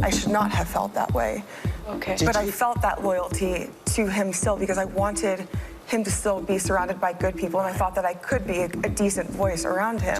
I should not have felt that way. Okay. But I felt that loyalty to him still because I wanted him to still be surrounded by good people, and I thought that I could be a decent voice around him.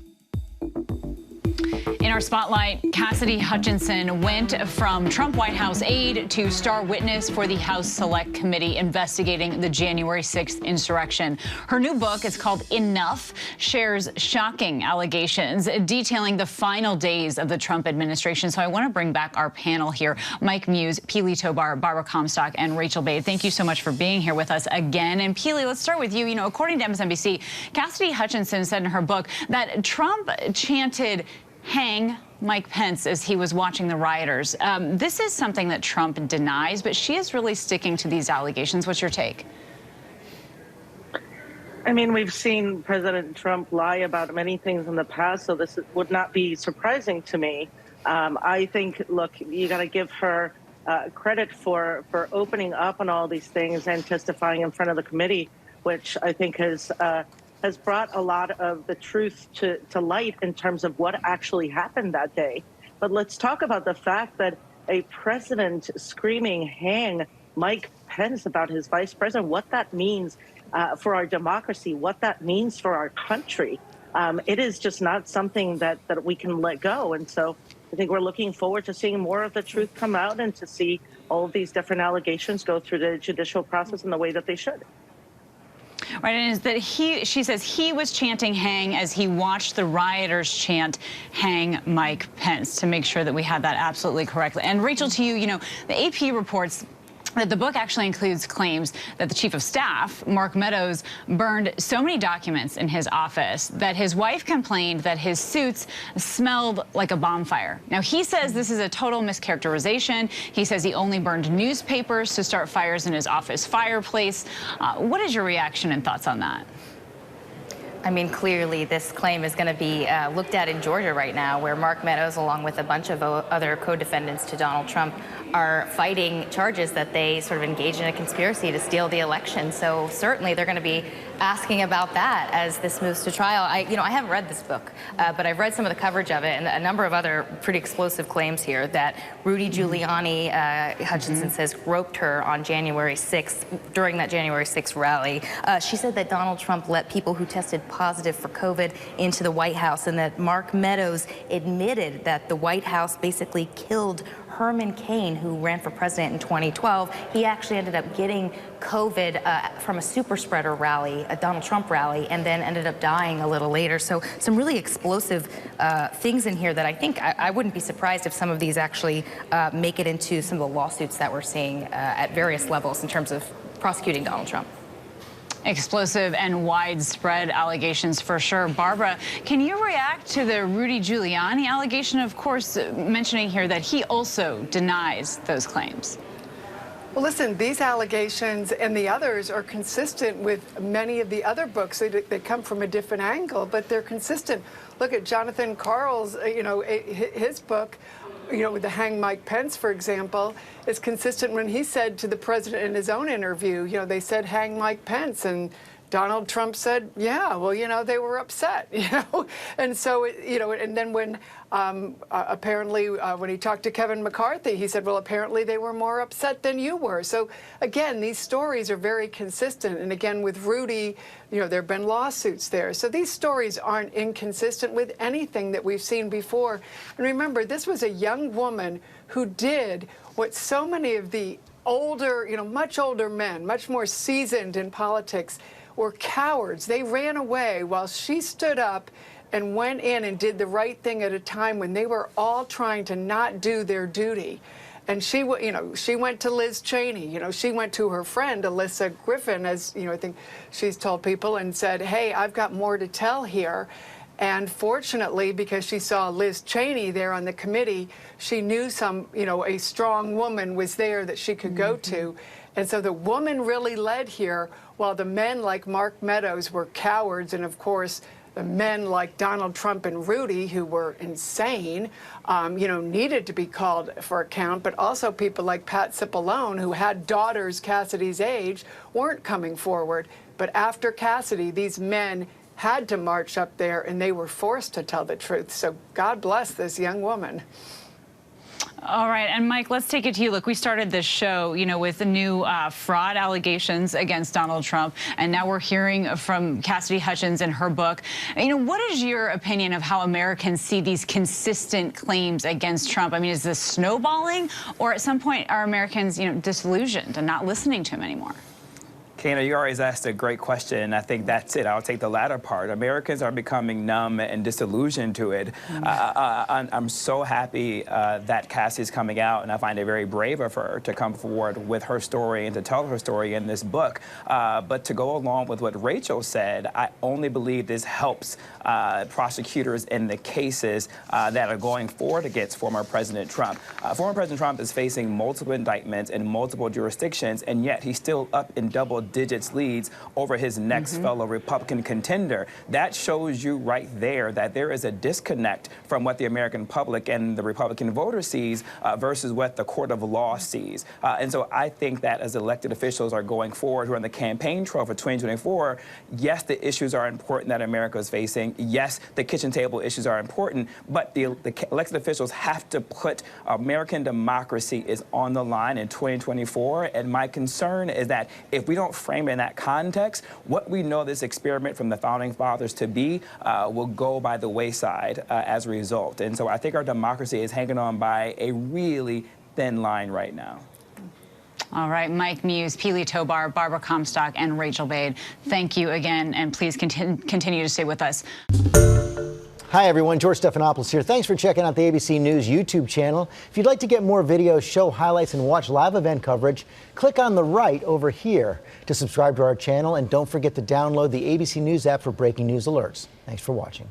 In our spotlight, Cassidy Hutchinson went from Trump White House aide to star witness for the House Select Committee investigating the January 6th insurrection. Her new book is called Enough, shares shocking allegations detailing the final days of the Trump administration. So I want to bring back our panel here. Mike Muse, Pili Tobar, Barbara Comstock, and Rachel Bade. Thank you so much for being here with us again. And Pili, let's start with you. You know, according to MSNBC, Cassidy Hutchinson said in her book that Trump chanted, "Hang Mike Pence," as he was watching the rioters. This is something that Trump denies, but she is really sticking to these allegations. What's your take? I mean, we've seen President Trump lie about many things in the past, so this would not be surprising to me. I think, look, you got to give her credit for opening up on all these things and testifying in front of the committee, which I think has brought a lot of the truth to light in terms of what actually happened that day. But let's talk about the fact that a president screaming, "Hang Mike Pence," about his vice president, what that means for our democracy, what that means for our country. It is just not something that we can let go. And so I think we're looking forward to seeing more of the truth come out and to see all of these different allegations go through the judicial process in the way that they should. Right, and is that she says he was chanting "hang" as he watched the rioters chant "hang Mike Pence," to make sure that we had that absolutely correctly. And Rachel, to you, you know, the AP reports that the book actually includes claims that the chief of staff, Mark Meadows, burned so many documents in his office that his wife complained that his suits smelled like a bonfire. Now, he says this is a total mischaracterization. He says he only burned newspapers to start fires in his office fireplace. What is your reaction and thoughts on that? I mean, clearly this claim is going to be looked at in Georgia right now, where Mark Meadows, along with a bunch of other co-defendants to Donald Trump, are fighting charges that they sort of engaged in a conspiracy to steal the election. So certainly they're going to be asking about that as this moves to trial. I haven't read this book, but I've read some of the coverage of it and a number of other pretty explosive claims here that Rudy Giuliani, Hutchinson says, groped her on January 6th during that January 6th rally. She said that Donald Trump let people who tested positive for COVID into the White House, and that Mark Meadows admitted that the White House basically killed Herman Cain, who ran for president in 2012. He actually ended up getting COVID from a super spreader rally, a Donald Trump rally, and then ended up dying a little later. So some really explosive things in here that I think I wouldn't be surprised if some of these actually make it into some of the lawsuits that we're seeing at various levels in terms of prosecuting Donald Trump. Explosive and widespread allegations for sure. Barbara, can you react to the Rudy Giuliani allegation? Of course, mentioning here that he also denies those claims. Well, listen, these allegations and the others are consistent with many of the other books. They come from a different angle, but they're consistent. Look at Jonathan Karl's, his book, with the "Hang Mike Pence," for example, is consistent when he said to the president in his own interview, they said, "Hang Mike Pence," and Donald Trump said, yeah, well, they were upset, And so, and then when apparently when he talked to Kevin McCarthy, he said, well, apparently they were more upset than you were. So again, these stories are very consistent. And again, with Rudy, there have been lawsuits there. So these stories aren't inconsistent with anything that we've seen before. And remember, this was a young woman who did what so many of the older, much older men, much more seasoned in politics, were cowards. They ran away while she stood up and went in and did the right thing at a time when they were all trying to not do their duty. And she went to Liz Cheney. She went to her friend Alyssa Griffin, as I think she's told people, and said, "Hey, I've got more to tell here." And fortunately, because she saw Liz Cheney there on the committee, she knew a strong woman was there that she could go to. And so the woman really led here, while the men like Mark Meadows were cowards, and of course, the men like Donald Trump and Rudy, who were insane, needed to be called for account, but also people like Pat Cipollone, who had daughters Cassidy's age, weren't coming forward. But after Cassidy, these men had to march up there, and they were forced to tell the truth. So God bless this young woman. All right, and Mike, let's take it to you. Look, we started this show, with the new fraud allegations against Donald Trump, and now we're hearing from Cassidy Hutchinson in her book. What is your opinion of how Americans see these consistent claims against Trump? I mean, is this snowballing, or at some point are Americans, disillusioned and not listening to him anymore? Kana, you always asked a great question. I think that's it. I'll take the latter part. Americans are becoming numb and disillusioned to it. I'm so happy that Cassie's coming out, and I find it very brave of her to come forward with her story and to tell her story in this book. But to go along with what Rachel said, I only believe this helps prosecutors in the cases that are going forward against former President Trump. Former President Trump is facing multiple indictments in multiple jurisdictions, and yet he's still up in double digits leads over his next fellow Republican contender. That shows you right there that there is a disconnect from what the American public and the Republican voter sees versus what the court of law sees. And so I think that as elected officials are going forward who are on the campaign trail for 2024, yes, the issues are important that America is facing. Yes, the kitchen table issues are important, but the elected officials have to put American democracy is on the line in 2024. And my concern is that if we don't frame it in that context, what we know this experiment from the founding fathers to be will go by the wayside as a result. And so I think our democracy is hanging on by a really thin line right now. All right, Mike Muse, Pili Tobar, Barbara Comstock, and Rachel Bade, thank you again, and please continue to stay with us. Hi, everyone. George Stephanopoulos here. Thanks for checking out the ABC News YouTube channel. If you'd like to get more videos, show highlights, and watch live event coverage, click on the right over here to subscribe to our channel. And don't forget to download the ABC News app for breaking news alerts. Thanks for watching.